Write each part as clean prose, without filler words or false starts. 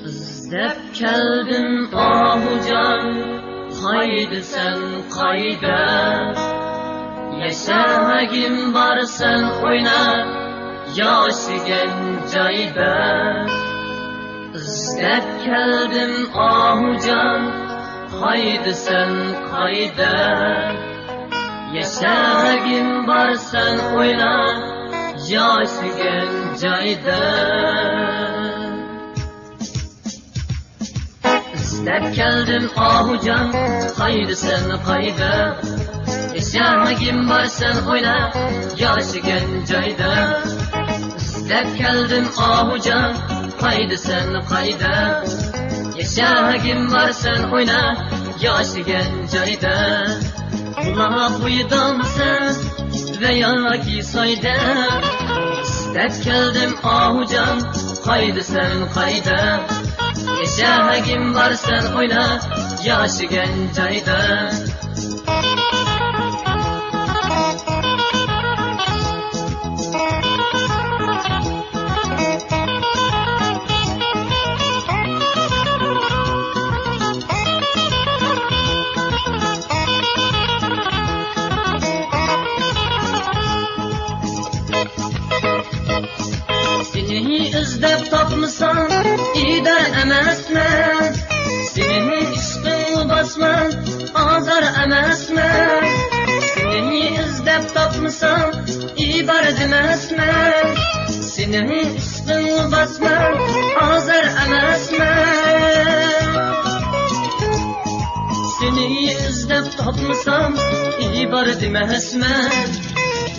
İzdep keldim ahucan, haydi sen kayda. Yaşamagin var sen oyna, yaşigen cayda. İzdep keldim ahucan, haydi sen kayda. Yaşamagin var sen oyna, yaşigen cayda. İzdep keldim ahucan, haydi sen kayda. Yaşamagin var sen oyna, yaşigen cayda. İzdep keldim ahucan, haydi sen kayda. Yaşamagin var sen oyna, yaşigen cayda. Kulağa kuyudan sen veya ki sayda. İzdep keldim ahucan, haydi sen kayda. Yaşamagin var sen oyna, yaşigen cayda. Seni izlep tapmısan iyiden emasman. Seni işqin basman azar emasman. Seni izlep tapmısan ibar demasman. Seni işqin basman azar emasman. Seni izlep tapmısan ibar demasman.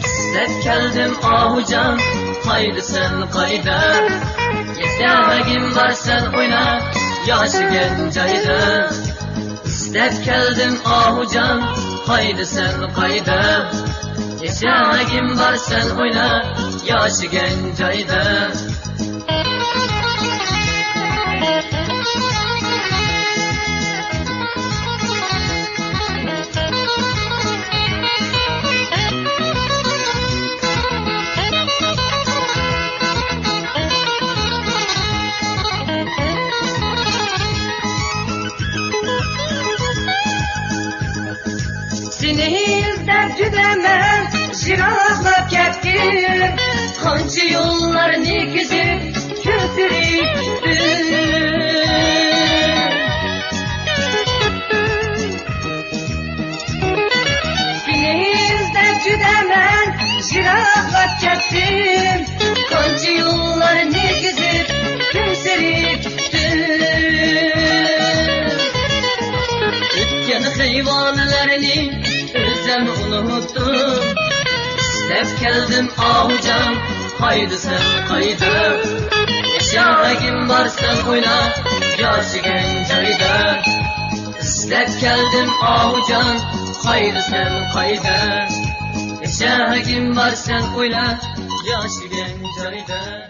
İzdep keldim ahucan, haydi sen kayda. Yaşamagin var sen oyna, yaşigen cayda. İzdep keldim ahucan, haydi sen kayda. Yaşamagin var sen oyna, yaşigen cayda. Seni izlep güdemem, jiratlap kettim. Kançı yollarını güzüp götürüp. Seni izlep güdemem, jiratlap kettim. Kançı yollarını güzüp götürüp. Ötken hayvanlarını özüm unuttum. İzdep keldim ahucan, haydi sen kayda. Yaşamagin var sen oyna, yaşigen cayda. İzdep keldim ahucan, haydi sen kayda. Yaşamagin var sen oyna, yaşigen cayda.